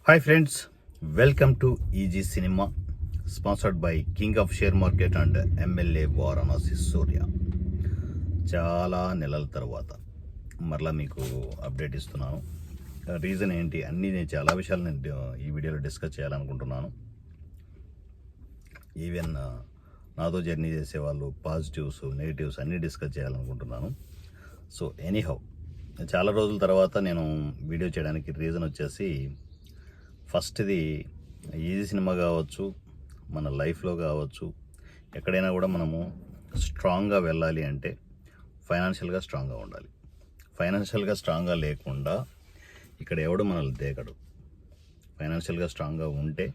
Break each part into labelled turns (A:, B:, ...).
A: Hi friends, welcome to easy cinema, sponsored by king of share market and MLA Varanasi Surya. చాలా నెలల తర్వాత మరలా మీకు అప్డేట్ ఇస్తున్నాను. రీజన్ ఏంటి అన్నీ నేను చాలా విషయాలు ఈ వీడియోలో డిస్కస్ చేయాలనుకుంటున్నాను. ఈవెన్ నాతో జర్నీ చేసేవాళ్ళు పాజిటివ్స్ నెగిటివ్స్ అన్నీ డిస్కస్ చేయాలనుకుంటున్నాను. సో ఎనీహౌ, చాలా రోజుల తర్వాత నేను వీడియో చేయడానికి రీజన్ వచ్చేసి, ఫస్ట్ది ఈజీ సినిమా కావచ్చు, మన లైఫ్లో కావచ్చు, ఎక్కడైనా కూడా మనము స్ట్రాంగ్గా వెళ్ళాలి అంటే ఫైనాన్షియల్గా స్ట్రాంగ్గా ఉండాలి. ఫైనాన్షియల్గా స్ట్రాంగ్గా లేకుండా ఇక్కడ ఎవడు మనల్ని దేకడు. ఫైనాన్షియల్గా స్ట్రాంగ్గా ఉంటే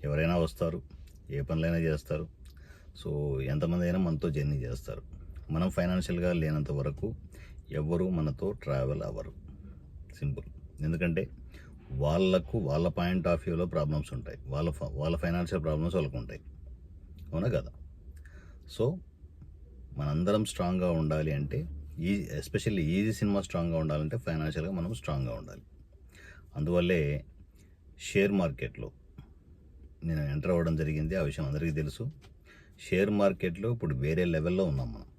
A: ఎవరైనా వస్తారు, ఏ పనులైనా చేస్తారు. సో ఎంతమంది అయినా మనతో జర్నీ చేస్తారు. మనం ఫైనాన్షియల్గా లేనంత వరకు ఎవరు మనతో ట్రావెల్ అవ్వరు. సింపుల్. ఎందుకంటే వాళ్ళ పాయింట్ ఆఫ్ వ్యూలో ప్రాబ్లమ్స్ ఉంటాయి, వాళ్ళ ఫైనాన్షియల్ ప్రాబ్లమ్స్ వాళ్ళకు ఉంటాయి. అవునా కదా? సో మనందరం స్ట్రాంగ్గా ఉండాలి అంటే, ఎస్పెషల్లీ ఈజీ సినిమా స్ట్రాంగ్గా ఉండాలంటే ఫైనాన్షియల్గా మనం స్ట్రాంగ్గా ఉండాలి. అందువల్లే షేర్ మార్కెట్లో నేను ఎంటర్ అవ్వడం జరిగింది. ఆ విషయం అందరికీ తెలుసు. షేర్ మార్కెట్లో ఇప్పుడు వేరే లెవెల్లో ఉన్నాం మనం.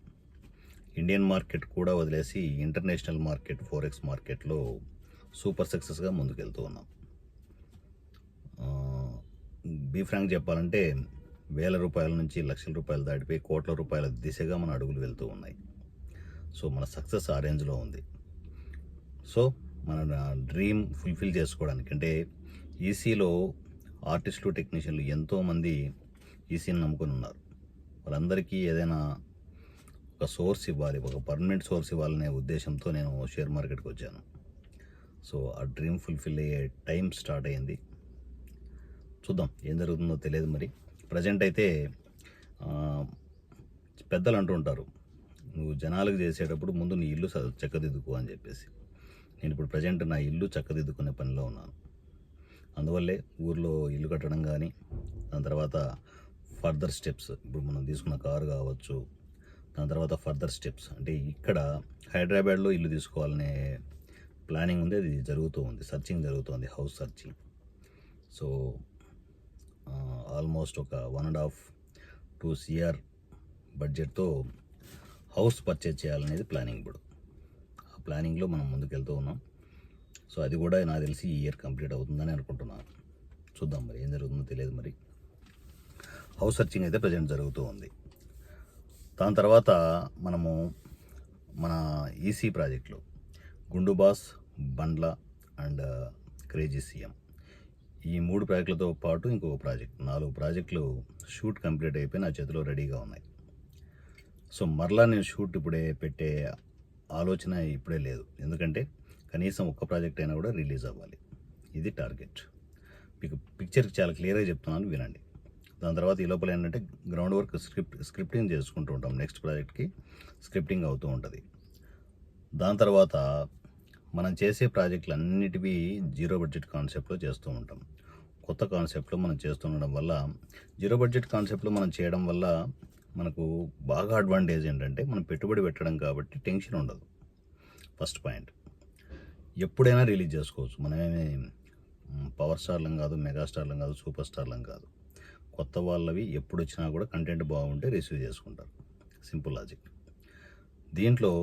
A: ఇండియన్ మార్కెట్ కూడా వదిలేసి ఇంటర్నేషనల్ మార్కెట్, ఫోరెక్స్ మార్కెట్లో సూపర్ సక్సెస్గా ముందుకెళ్తూ ఉన్నాం. బీ ఫ్రాంక్ చెప్పాలంటే వేల రూపాయల నుంచి లక్షల రూపాయలు దాటిపోయి కోట్ల రూపాయల దిశగా మన అడుగులు వెళ్తూ ఉన్నాయి. సో మన సక్సెస్ ఆ రేంజ్లో ఉంది. సో మన డ్రీమ్ ఫుల్ఫిల్ చేసుకోవడానికి అంటే ఈసీలో ఆర్టిస్టులు, టెక్నీషియన్లు ఎంతోమంది ఈసీని నమ్ముకొని ఉన్నారు. వాళ్ళందరికీ ఏదైనా ఒక సోర్స్ ఇవ్వాలి, ఒక పర్మనెంట్ సోర్స్ ఇవ్వాలనే ఉద్దేశంతో నేను షేర్ మార్కెట్కి వచ్చాను. సో ఆ డ్రీమ్ ఫుల్ఫిల్ అయ్యే టైం స్టార్ట్ అయ్యింది. చూద్దాం ఏం జరుగుతుందో తెలియదు. మరి ప్రజెంట్ అయితే పెద్దలు అంటూ ఉంటారు, నువ్వు జనాలకు చేసేటప్పుడు ముందు నీ ఇల్లు చక్కదిద్దుకో అని చెప్పేసి. నేను ఇప్పుడు ప్రజెంట్ నా ఇల్లు చక్కదిద్దుకునే పనిలో ఉన్నాను. అందువల్లే ఊర్లో ఇల్లు కట్టడం కానీ, దాని తర్వాత ఫర్దర్ స్టెప్స్, ఇప్పుడు మనం తీసుకున్న కారు కావచ్చు, దాని తర్వాత ఫర్దర్ స్టెప్స్ అంటే ఇక్కడ హైదరాబాద్లో ఇల్లు తీసుకోవాలనే ప్లానింగ్ ఉంది. అది జరుగుతూ ఉంది, సర్చింగ్ జరుగుతుంది, హౌస్ సర్చింగ్. సో ఆల్మోస్ట్ ఒక 1.5-2 CR బడ్జెట్తో హౌస్ పర్చేజ్ చేయాలనేది ప్లానింగ్. ఇప్పుడు ఆ ప్లానింగ్లో మనం ముందుకెళ్తూ ఉన్నాం. సో అది కూడా నాకు తెలిసి ఈ ఇయర్ కంప్లీట్ అవుతుందని అనుకుంటున్నాను. చూద్దాం మరి ఏం జరుగుతుందో తెలియదు. మరి హౌస్ సర్చింగ్ అయితే ప్రజెంట్ జరుగుతూ ఉంది. దాని తర్వాత మనము మన ఈసీ ప్రాజెక్టులో గుండు boss, Bandla and crazy CM, ఈ 3 ప్రాజెక్టులతో పాటు ఇంకొక ప్రాజెక్ట్, 4 ప్రాజెక్టులు షూట్ కంప్లీట్ అయిపోయి నా చేతిలో రెడీగా ఉన్నాయి. సో మరలా నేను షూట్ ఇప్పుడే పెట్టే ఆలోచన ఇప్పుడే లేదు. ఎందుకంటే కనీసం ఒక్క ప్రాజెక్ట్ అయినా కూడా రిలీజ్ అవ్వాలి. ఇది టార్గెట్. మీకు పిక్చర్కి చాలా క్లియర్గా చెప్తున్నాను, వినండి. దాని తర్వాత ఈ లోపల ఏంటంటే గ్రౌండ్ వర్క్, స్క్రిప్టింగ్ చేసుకుంటూ ఉంటాం. నెక్స్ట్ ప్రాజెక్ట్కి స్క్రిప్టింగ్ అవుతూ ఉంటుంది. దాని తర్వాత మనం చేసే ప్రాజెక్టులు అన్నిటివి జీరో బడ్జెట్ కాన్సెప్ట్లో చేస్తూ ఉంటాం. కొత్త కాన్సెప్ట్లో మనం చేస్తుండడం వల్ల, జీరో బడ్జెట్ కాన్సెప్ట్లో మనం చేయడం వల్ల మనకు బాగా అడ్వాంటేజ్ ఏంటంటే మనం పెట్టుబడి పెట్టడం కాబట్టి టెన్షన్ ఉండదు. First point. ఎప్పుడైనా రిలీజ్ చేసుకోవచ్చు. మనమేమి పవర్ స్టార్లం కాదు, మెగాస్టార్లం కాదు, సూపర్ స్టార్లం కాదు. కొత్త వాళ్ళవి ఎప్పుడు వచ్చినా కూడా కంటెంట్ బాగుంటే రిసీవ్ చేసుకుంటారు. Simple logic. దీంట్లో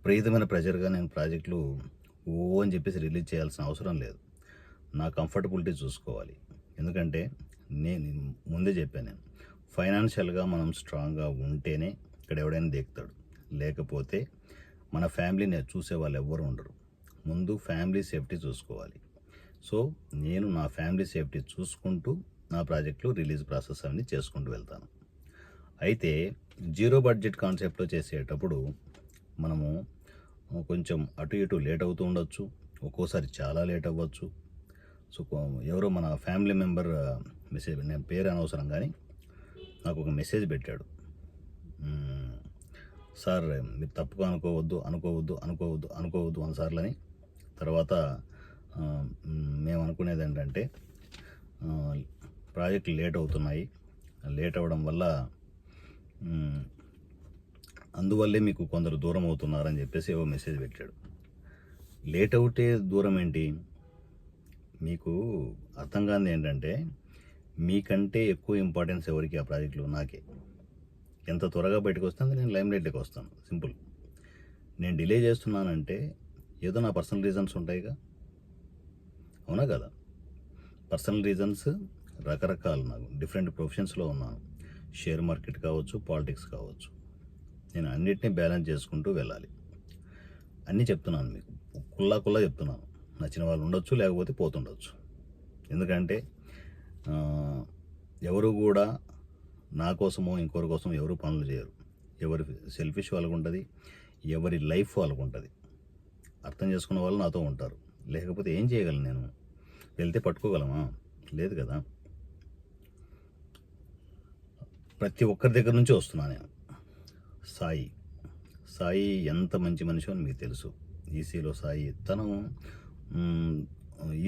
A: ప్రీతమైన ప్రెజర్గా నేను ప్రాజెక్టులు అని చెప్పేసి రిలీజ్ చేయాల్సిన అవసరం లేదు. నా కంఫర్టబిలిటీ చూసుకోవాలి. ఎందుకంటే నేను ముందే చెప్పాను, నేను ఫైనాన్షియల్గా మనం స్ట్రాంగ్గా ఉంటేనే ఇక్కడ ఎవడైనా దేకుతాడు. లేకపోతే మన ఫ్యామిలీని చూసే వాళ్ళు ఎవ్వరు ఉండరు. ముందు ఫ్యామిలీ సేఫ్టీ చూసుకోవాలి. సో నేను నా ఫ్యామిలీ సేఫ్టీ చూసుకుంటూ నా ప్రాజెక్టులు రిలీజ్ ప్రాసెస్ అన్ని చేసుకుంటూ వెళ్తాను. అయితే జీరో బడ్జెట్ కాన్సెప్ట్లో చేసేటప్పుడు మనము కొంచెం అటు ఇటు లేట్ అవుతూ ఉండొచ్చు, ఒక్కోసారి చాలా లేట్ అవ్వచ్చు. సో ఎవరో మన ఫ్యామిలీ మెంబర్ మెసేజ్, నేను పేరు అనవసరం కానీ, నాకు ఒక మెసేజ్ పెట్టాడు. సార్ మీరు తప్పుగా అనుకోవద్దు అనిసార్లని. తర్వాత మేము అనుకునేది ఏంటంటే, ప్రాజెక్టులు లేట్ అవుతున్నాయి, లేట్ అవ్వడం వల్ల అందువల్లే మీకు కొందరు దూరం అవుతున్నారని చెప్పేసి ఏవో మెసేజ్ పెట్టాడు. లేట్ అవుతే దూరం ఏంటి? మీకు అర్థం కానిది ఏంటంటే, మీకంటే ఎక్కువ ఇంపార్టెన్స్ ఎవరికి ఆ ప్రాజెక్ట్‌లో? నాకే. ఎంత త్వరగా బయటకొస్తే అంత నేను లైమ్‌లైట్‌లోకి వస్తాను. సింపుల్. నేను డిలే చేస్తున్నానంటే ఏదో నా పర్సనల్ రీజన్స్ ఉంటాయిగా. అవునా కదా? పర్సనల్ రీజన్స్ రకరకాలు. నాకు డిఫరెంట్ ప్రొఫెషన్స్‌లో ఉన్నాను. షేర్ మార్కెట్ కావచ్చు, పాలిటిక్స్ కావచ్చు. నేను అన్నిటిని బ్యాలెన్స్ చేసుకుంటూ వెళ్ళాలి. అన్నీ చెప్తున్నాను మీకు. కుల్లా కుల్లా చెప్తున్నాను. నచ్చిన వాళ్ళు ఉండొచ్చు, లేకపోతే పోతుండొచ్చు. ఎందుకంటే ఎవరు కూడా నా కోసమో ఇంకొకరి కోసం ఎవరు పనులు చేయరు. ఎవరి సెల్ఫిష్ వాళ్ళకు ఉంటుంది, ఎవరి లైఫ్ వాళ్ళకు ఉంటుంది. అర్థం చేసుకున్న వాళ్ళు నాతో ఉంటారు. లేకపోతే ఏం చేయగలను నేను? వెళ్తే పట్టుకోగలమా? లేదు కదా. ప్రతి ఒక్కరి దగ్గర నుంచి వస్తున్నా నేను. సాయి సాయి ఎంత మంచి మనిషి అని మీకు తెలుసు. ఈసీలో సాయి తను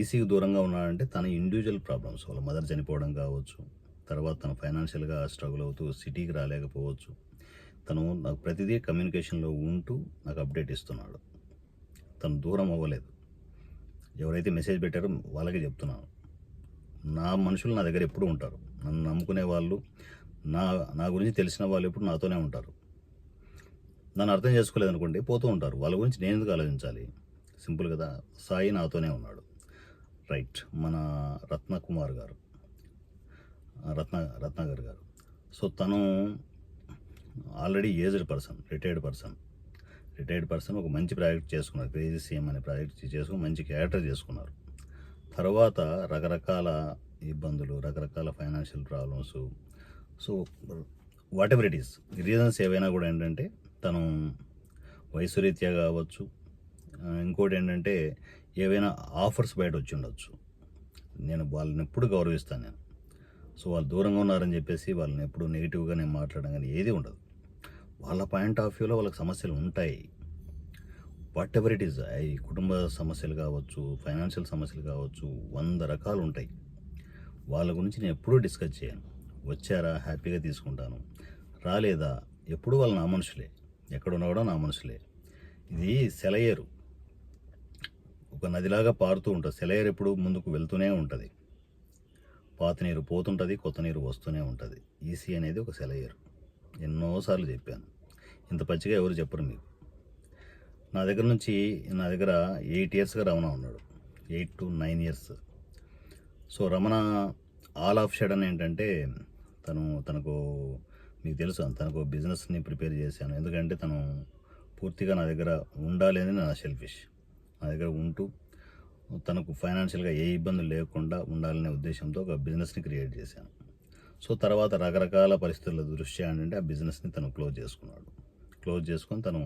A: ఈసీకి దూరంగా ఉన్నాడంటే తన ఇండివిజువల్ ప్రాబ్లమ్స్, వాళ్ళ మదర్ చనిపోవడం కావచ్చు, తర్వాత తను ఫైనాన్షియల్గా స్ట్రగుల్ అవుతూ సిటీకి రాలేకపోవచ్చు. తను నాకు ప్రతిదీ కమ్యూనికేషన్లో ఉంటూ నాకు అప్డేట్ ఇస్తున్నాడు. తను దూరం అవ్వలేదు. ఎవరైతే మెసేజ్ పెట్టారో వాళ్ళకే చెప్తున్నాను. నా మనుషులు నా దగ్గర ఎప్పుడూ ఉంటారు. నన్ను నమ్ముకునే వాళ్ళు, నా నా గురించి తెలిసిన వాళ్ళు ఎప్పుడు నాతోనే ఉంటారు. నన్ను అర్థం చేసుకోలేదు అనుకోండి, పోతూ ఉంటారు. వాళ్ళ గురించి నేను ఎందుకు ఆలోచించాలి? సింపుల్ కదా. సాయి నాతోనే ఉన్నాడు. రైట్. మన రత్నకుమార్ గారు, రత్నాకర్ గారు. సో తను already aged person, retired person ఒక మంచి ప్రాజెక్ట్ చేసుకున్నారు. క్రేజీ సీఎం అనే ప్రాజెక్ట్ చేసుకుని మంచి క్యారెక్టర్ చేసుకున్నారు. తర్వాత రకరకాల ఇబ్బందులు, రకరకాల financial problems, so what ever it is, reasons ఏవైనా కూడా ఏంటంటే తను వయసు రీత్యా కావచ్చు, ఇంకోటి ఏంటంటే ఏవైనా ఆఫర్స్ బయట వచ్చి ఉండొచ్చు. నేను వాళ్ళని ఎప్పుడు గౌరవిస్తాను నేను. సో వాళ్ళు దూరంగా ఉన్నారని చెప్పేసి వాళ్ళని ఎప్పుడు నెగిటివ్గా నేను మాట్లాడడం కానీ ఏది ఉండదు. వాళ్ళ పాయింట్ ఆఫ్ వ్యూలో వాళ్ళకి సమస్యలు ఉంటాయి. వాట్ ఎవర్ ఇట్ ఈస్, అవి కుటుంబ సమస్యలు కావచ్చు, ఫైనాన్షియల్ సమస్యలు కావచ్చు, 100 రకాలు ఉంటాయి. వాళ్ళ గురించి నేను ఎప్పుడూ డిస్కస్ చేయను. వచ్చారా హ్యాపీగా తీసుకుంటాను, రాలేదా ఎప్పుడు వాళ్ళు నా మనుషులే, ఎక్కడున్నా కూడా నా మనుషులే. ఇది సెలయేరు, ఒక నదిలాగా పారుతూ ఉంటుంది. సెలయేరు ఎప్పుడు ముందుకు వెళ్తూనే ఉంటుంది. పాత నీరు పోతుంటుంది, కొత్త నీరు వస్తూనే ఉంటుంది. ఈసీ అనేది ఒక సెలయేరు. ఎన్నోసార్లు చెప్పాను. ఇంత పచ్చిగా ఎవరు చెప్పరు మీకు. నా దగ్గర 8 ఇయర్స్గా రమణ ఉన్నాడు. 8 to 9 years. So Ramana all of sudden ఏంటంటే తనకు మీకు తెలుసు, తనకు బిజినెస్ని ప్రిపేర్ చేశాను. ఎందుకంటే తను పూర్తిగా నా దగ్గర ఉండాలి అని నా సెల్ఫిష్. నా దగ్గర ఉంటూ తనకు ఫైనాన్షియల్గా ఏ ఇబ్బందులు లేకుండా ఉండాలనే ఉద్దేశంతో ఒక బిజినెస్ని క్రియేట్ చేశాను. సో తర్వాత రకరకాల పరిస్థితుల దృష్ట్యా ఏంటంటే ఆ బిజినెస్ని తను క్లోజ్ చేసుకొని తను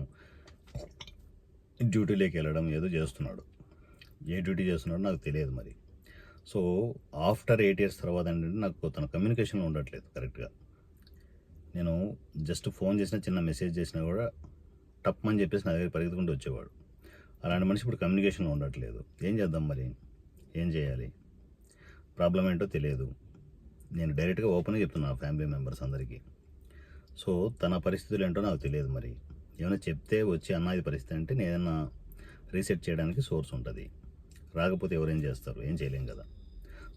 A: డ్యూటీలోకి వెళ్ళడం ఏదో చేస్తున్నాడు. ఏ డ్యూటీ చేస్తున్నాడో నాకు తెలియదు మరి. సో ఆఫ్టర్ 8 ఇయర్స్ తర్వాత ఏంటంటే నాకు తన కమ్యూనికేషన్లో ఉండట్లేదు కరెక్ట్గా. నేను జస్ట్ ఫోన్ చేసినా, చిన్న మెసేజ్ చేసినా కూడా టప్మని చెప్పేసి నా దగ్గర పరిగెత్తుకుంటూ వచ్చేవాడు. అలాంటి మనిషి ఇప్పుడు కమ్యూనికేషన్లో ఉండట్లేదు. ఏం చేద్దాం మరి? ఏం చేయాలి? ప్రాబ్లం ఏంటో తెలియదు. నేను డైరెక్ట్గా ఓపెన్గా చెప్తున్నాను ఫ్యామిలీ మెంబర్స్ అందరికీ. సో తన పరిస్థితులు ఏంటో నాకు తెలియదు మరి. ఏమైనా చెప్తే వచ్చి అన్నది పరిస్థితి అంటే నేను ఏదైనా రీసెట్ చేయడానికి సోర్స్ ఉంటుంది. రాకపోతే ఎవరేం చేస్తారు? ఏం చేయలేం కదా.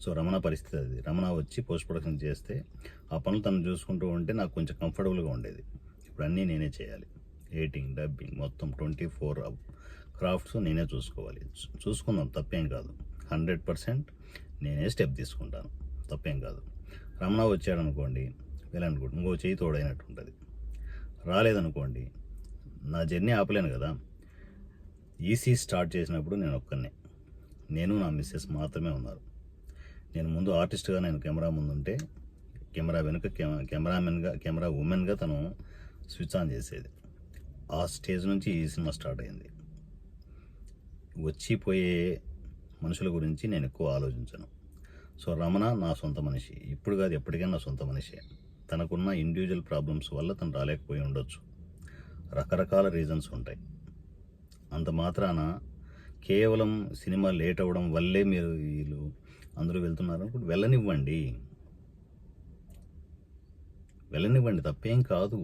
A: సో రమణ పరిస్థితి అది. రమణ వచ్చి పోస్ట్ ప్రొడక్షన్ చేస్తే ఆ పనులు తను చూసుకుంటూ ఉంటే నాకు కొంచెం కంఫర్టబుల్గా ఉండేది. ఇప్పుడు అన్నీ నేనే చేయాలి. ఎడిటింగ్, డబ్బింగ్ మొత్తం 24 క్రాఫ్ట్స్ నేనే చూసుకోవాలి. చూసుకుందాం, తప్పేం కాదు. 100% నేనే స్టెప్ తీసుకుంటాను, తప్పేం కాదు. రమణ వచ్చాడనుకోండి, వెళ్ళనుకోండి, ఇంకో చేయి తోడైనట్టు ఉంటుంది. రాలేదనుకోండి, నా జర్నీ ఆపలేను కదా. ఈసీ స్టార్ట్ చేసినప్పుడు నేను ఒక్కనే, నేను నా మిస్సెస్ మాత్రమే ఉన్నారు. నేను ముందు ఆర్టిస్ట్గా నేను కెమెరా ముందుంటే కెమెరా వెనుక కెమెరా ఉమెన్గా తను స్విచ్ ఆన్ చేసేది. ఆ స్టేజ్ నుంచి ఈ సినిమా స్టార్ట్ అయింది. వచ్చిపోయే మనుషుల గురించి నేను ఎక్కువ ఆలోచించను. సో రమణ నా సొంత మనిషి, ఇప్పుడు కాదు ఎప్పటికైనా నా సొంత మనిషి. తనకున్న ఇండివిజువల్ ప్రాబ్లమ్స్ వల్ల తను రాలేకపోయి ఉండొచ్చు. రకరకాల రీజన్స్ ఉంటాయి. అంత మాత్రాన కేవలం సినిమా లేట్ అవ్వడం వల్లే మీరు వీళ్ళు అందరూ వెళ్తున్నారు అనుకుంటే వెళ్ళనివ్వండి, తప్పేం కాదు.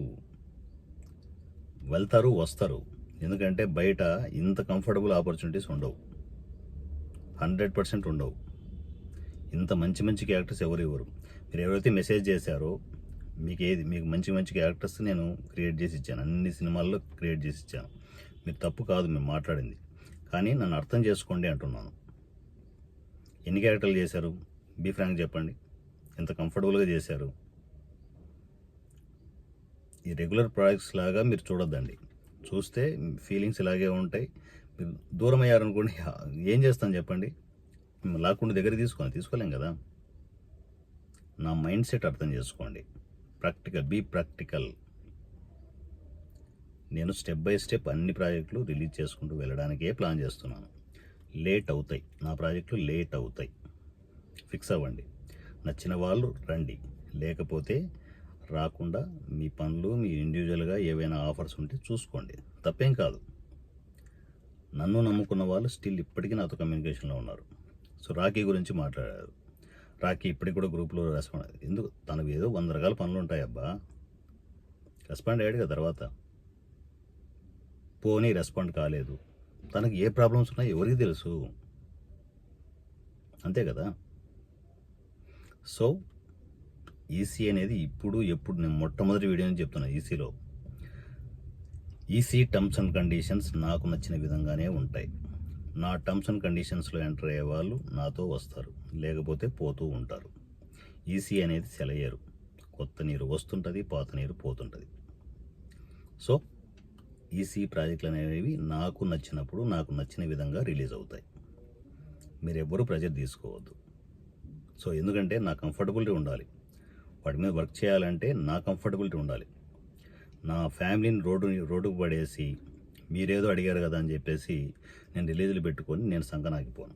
A: వెళ్తారు, వస్తారు. ఎందుకంటే బయట ఇంత కంఫర్టబుల్ ఆపర్చునిటీస్ ఉండవు, 100% ఉండవు. ఇంత మంచి మంచి క్యారెక్టర్స్ ఎవరు ఇవ్వరు. మీరు ఎవరైతే మెసేజ్ చేశారో మీకు మంచి మంచి క్యారెక్టర్స్ నేను క్రియేట్ చేసి ఇచ్చాను, అన్ని సినిమాల్లో క్రియేట్ చేసి ఇచ్చాను. మీరు తప్పు కాదు మేము మాట్లాడింది, కానీ నన్ను అర్థం చేసుకోండి అంటున్నాను. ఎన్ని క్యారెక్టర్లు చేశారు? బీ ఫ్రాంక్ చెప్పండి, ఎంత కంఫర్టబుల్గా చేశారు? ఈ రెగ్యులర్ ప్రాజెక్ట్స్ లాగా మీరు చూడొద్దండి. చూస్తే ఫీలింగ్స్ ఇలాగే ఉంటాయి. మీరు దూరం అయ్యారనుకోండి, ఏం చేస్తాను చెప్పండి? లాక్కుండా దగ్గర తీసుకోలేం కదా. నా మైండ్ సెట్ అర్థం చేసుకోండి. Be practical. నేను స్టెప్ బై స్టెప్ అన్ని ప్రాజెక్టులు రిలీజ్ చేసుకుంటూ వెళ్ళడానికే ప్లాన్ చేస్తున్నాను. లేట్ అవుతాయి, నా ప్రాజెక్టులు లేట్ అవుతాయి. ఫిక్స్ అవ్వండి. నచ్చిన వాళ్ళు రండి, లేకపోతే రాకుండా మీ పనులు మీ ఇండివిజువల్గా ఏవైనా ఆఫర్స్ ఉంటే చూసుకోండి, తప్పేం కాదు. నన్ను నమ్ముకున్న వాళ్ళు స్టిల్ ఇప్పటికీ నాతో కమ్యూనికేషన్లో ఉన్నారు. సో రాఖీ గురించి మాట్లాడారు. రాఖీ ఇప్పటికి కూడా గ్రూప్లో రెస్పాండ్ ఎందుకు? తనకు ఏదో 100 రకాల పనులు ఉంటాయి అబ్బా. రెస్పాండ్ అయ్యాడు కదా తర్వాత. పోనీ రెస్పాండ్ కాలేదు, తనకు ఏ ప్రాబ్లమ్స్ ఉన్నాయో ఎవరికి తెలుసు, అంతే కదా. సో ఈసీ అనేది ఎప్పుడు నేను మొట్టమొదటి వీడియో నుంచి చెప్తున్నా, ఈసీ టర్మ్స్ అండ్ కండిషన్స్ నాకు నచ్చిన విధంగానే ఉంటాయి. నా టర్మ్స్ అండ్ కండిషన్స్లో ఎంటర్ అయ్యే వాళ్ళు నాతో వస్తారు, లేకపోతే పోతూ ఉంటారు. ఈసీ అనేది సెలయేరు, కొత్త నీరు వస్తుంటుంది, పాత నీరు పోతుంటుంది. సో ఈసీ ప్రాజెక్టులు అనేవి నాకు నచ్చినప్పుడు నాకు నచ్చిన విధంగా రిలీజ్ అవుతాయి. మీరు ఎవ్వరూ ప్రెజర్ తీసుకోవద్దు. సో ఎందుకంటే నా కంఫర్టబిలిటీ ఉండాలి, వాటి మీద వర్క్ చేయాలంటే నా కంఫర్టబిలిటీ ఉండాలి. నా ఫ్యామిలీని రోడ్డుకు పడేసి మీరేదో అడిగారు కదా అని చెప్పేసి నేను రిలీజులు పెట్టుకొని నేను సంకనాగిపోను.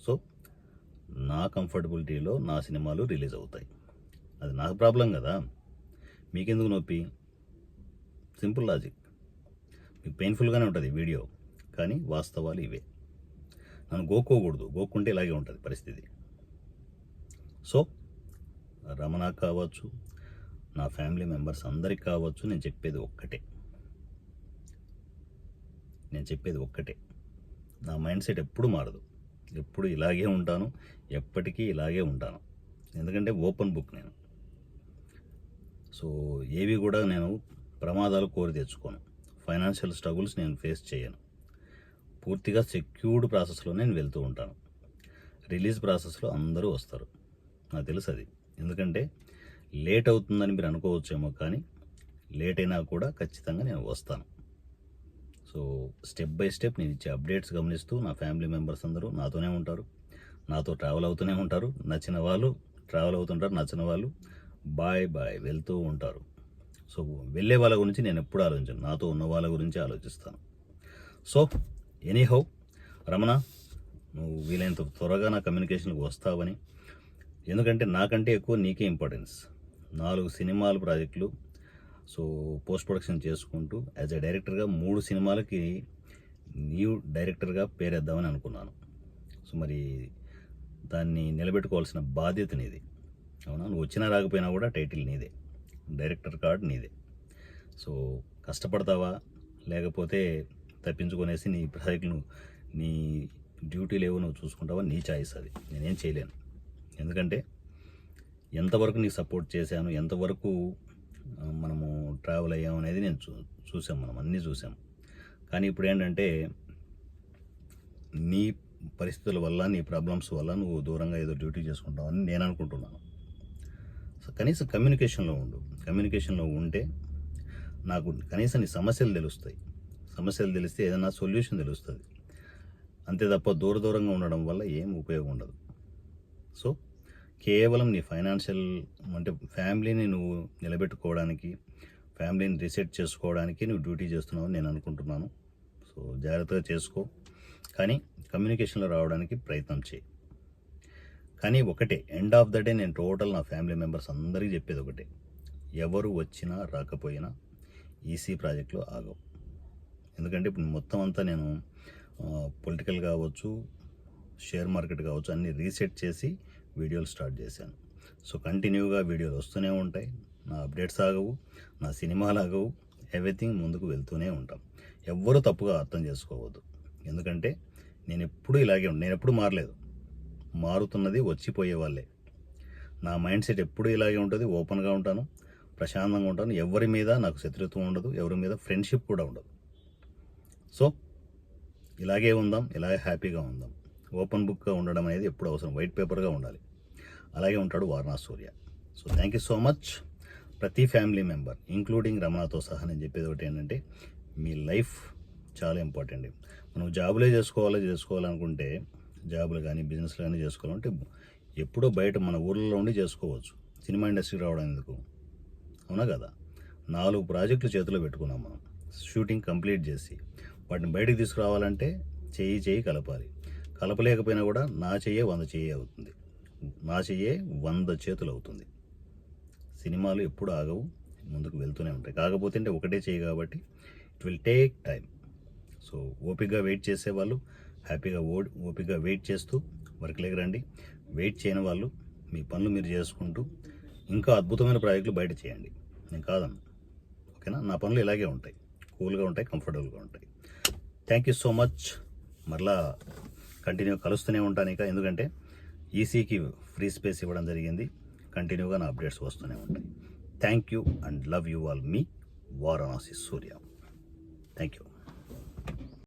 A: సో నా కంఫర్టబిలిటీలో నా సినిమాలు రిలీజ్ అవుతాయి. అది నాకు ప్రాబ్లం కదా, మీకెందుకు నొప్పి? Simple logic. మీకు పెయిన్ఫుల్గానే ఉంటుంది వీడియో, కానీ వాస్తవాలు ఇవే. నన్ను గోక్కోకూడదు, గోక్కుంటే ఇలాగే ఉంటుంది పరిస్థితి. సో రమణ కావచ్చు, నా ఫ్యామిలీ మెంబర్స్ అందరికి కావచ్చు, నేను చెప్పేది ఒక్కటే. నా మైండ్ సెట్ ఎప్పుడు మారదు, ఎప్పుడు ఇలాగే ఉంటాను, ఎప్పటికీ ఇలాగే ఉంటాను. ఎందుకంటే ఓపెన్ బుక్ నేను. సో ఏవి కూడా నేను ప్రమాదాలు కోరి తెచ్చుకోను, ఫైనాన్షియల్ స్ట్రగుల్స్ నేను ఫేస్ చేయను. పూర్తిగా సెక్యూర్డ్ ప్రాసెస్లో నేను వెళ్తూ ఉంటాను. రిలీజ్ ప్రాసెస్లో అందరూ వస్తారు, నాకు తెలుసు అది. ఎందుకంటే లేట్ అవుతుందని మీరు అనుకోవచ్చేమో, కానీ లేట్ అయినా కూడా ఖచ్చితంగా నేను వస్తాను. సో స్టెప్ బై స్టెప్ నేను ఇచ్చే అప్డేట్స్ గమనిస్తూ నా ఫ్యామిలీ మెంబర్స్ అందరూ నాతోనే ఉంటారు, నాతో ట్రావెల్ అవుతూనే ఉంటారు. నచ్చిన వాళ్ళు ట్రావెల్ అవుతుంటారు, నచ్చిన వాళ్ళు బాయ్ వెళ్తూ ఉంటారు. సో వెళ్ళే వాళ్ళ గురించి నేను ఎప్పుడు ఆలోచించను, నాతో ఉన్న వాళ్ళ గురించి ఆలోచిస్తాను. సో ఎనీహౌ రమణ, నువ్వు వీలైనంత త్వరగా నా కమ్యూనికేషన్కి వస్తావని, ఎందుకంటే నాకంటే ఎక్కువ నీకే ఇంపార్టెన్స్. 4 సినిమాల ప్రాజెక్టులు, సో పోస్ట్ ప్రొడక్షన్ చేసుకుంటూ యాజ్ ఎ డైరెక్టర్గా 3 సినిమాలకి నీవు డైరెక్టర్గా పేరేద్దామని అనుకున్నాను. సో మరి దాన్ని నిలబెట్టుకోవాల్సిన బాధ్యత నీది, అవునా? నువ్వు వచ్చినా రాకపోయినా కూడా టైటిల్ నీదే, డైరెక్టర్ కార్డ్ నీదే. సో కష్టపడతావా, లేకపోతే తప్పించుకొనేసి నీ ప్రాజెక్టులు నీ డ్యూటీలు ఏవో నువ్వు చూసుకుంటావా, నీ చాయిస్ అది, నేనేం చేయలేను. ఎందుకంటే ఎంతవరకు నీకు సపోర్ట్ చేశాను, ఎంతవరకు మనము ట్రావెల్ అయ్యాము అనేది నేను చూసాం, మనం అన్నీ చూసాం. కానీ ఇప్పుడు ఏంటంటే నీ పరిస్థితుల వల్ల, నీ ప్రాబ్లమ్స్ వల్ల నువ్వు దూరంగా ఏదో డ్యూటీ చేసుకుంటావని నేను అనుకుంటున్నాను. సో కనీసం కమ్యూనికేషన్లో ఉంటే నాకు కనీసం నీ సమస్యలు తెలుస్తాయి. సమస్యలు తెలిస్తే ఏదైనా సొల్యూషన్ తెలుస్తుంది. అంతే తప్ప దూరంగా ఉండడం వల్ల ఏం ఉపయోగం ఉండదు. సో కేవలం నీ ఫైనాన్షియల్ అంటే ఫ్యామిలీని నువ్వు నిలబెట్టుకోవడానికి, ఫ్యామిలీని రీసెట్ చేసుకోవడానికి నువ్వు డ్యూటీ చేస్తున్నావని నేను అనుకుంటున్నాను. సో జాగ్రత్తగా చేసుకో, కానీ కమ్యూనికేషన్లో రావడానికి ప్రయత్నం చేయి. కానీ ఒకటే, ఎండ్ ఆఫ్ ద డే నేను టోటల్ నా ఫ్యామిలీ మెంబర్స్ అందరికీ చెప్పేది ఒకటే, ఎవరు వచ్చినా రాకపోయినా ఈసీ ప్రాజెక్టులో ఆగవు. ఎందుకంటే ఇప్పుడు మొత్తం అంతా నేను పొలిటికల్ కావచ్చు, షేర్ మార్కెట్ కావచ్చు, అన్నీ రీసెట్ చేసి వీడియోలు స్టార్ట్ చేశాను. సో కంటిన్యూగా వీడియోలు వస్తూనే ఉంటాయి, నా అప్డేట్స్ ఆగవు, నా సినిమాలు ఆగవు, ఎవ్రీథింగ్ ముందుకు వెళ్తూనే ఉంటాం. ఎవ్వరూ తప్పుగా అర్థం చేసుకోవద్దు. ఎందుకంటే నేను ఎప్పుడు మారలేదు. మారుతున్నది వచ్చిపోయే వాళ్ళే. నా మైండ్ సెట్ ఎప్పుడు ఇలాగే ఉంటుంది. ఓపెన్గా ఉంటాను, ప్రశాంతంగా ఉంటాను. ఎవరి మీద నాకు శత్రుత్వం ఉండదు, ఎవరి మీద ఫ్రెండ్షిప్ కూడా ఉండదు. సో ఇలాగే ఉందాం, ఇలాగే హ్యాపీగా ఉందాం. ఓపెన్ బుక్గా ఉండడం అనేది ఎప్పుడు అవసరం, వైట్ పేపర్గా ఉండాలి. అలాగే ఉంటాడు Varanasi Surya. So thank you so much. ప్రతి ఫ్యామిలీ మెంబర్ ఇంక్లూడింగ్ రమణతో సహా నేను చెప్పేది ఒకటి ఏంటంటే, మీ లైఫ్ చాలా ఇంపార్టెంట్. మనం జాబులే చేసుకోవాలనుకుంటే, జాబులు కానీ బిజినెస్లు కానీ చేసుకోవాలంటే ఎప్పుడో బయట మన ఊళ్ళలో ఉండి చేసుకోవచ్చు. సినిమా ఇండస్ట్రీకి రావడం ఎందుకు? అవునా కదా? 4 ప్రాజెక్టులు చేతిలో పెట్టుకున్నాం మనం. షూటింగ్ కంప్లీట్ చేసి వాటిని బయటికి తీసుకురావాలంటే చెయ్యి కలపాలి. కలపలేకపోయినా కూడా నా చెయ్యే 100 చెయ్యి అవుతుంది, నా చెయ్యే 100 చేతులు అవుతుంది. సినిమాలు ఎప్పుడు ఆగవు, ముందుకు వెళ్తూనే ఉంటాయి. కాకపోతే అంటే ఒకటే చెయ్యి కాబట్టి it will take time. So ఓపికగా వెయిట్ చేసేవాళ్ళు హ్యాపీగా ఓపికగా వెయిట్ చేస్తూ వర్క్లోకి రండి. వెయిట్ చేయని వాళ్ళు మీ పనులు మీరు చేసుకుంటూ ఇంకా అద్భుతమైన ప్రాజెక్టులు బయట చేయండి. నేను కాదన్నా, ఓకేనా? నా పనులు ఇలాగే ఉంటాయి, కూల్గా ఉంటాయి, కంఫర్టబుల్గా ఉంటాయి. Thank you so much. మరలా కంటిన్యూ కలుస్తూనే ఉంటాను ఇక, ఎందుకంటే ఈసీకి ఫ్రీ స్పేస్ ఇవ్వడం జరిగింది. కంటిన్యూగా నా అప్డేట్స్ వస్తూనే ఉంటాయి. Thank you and love you all. Me Varanasi Surya. Thank you.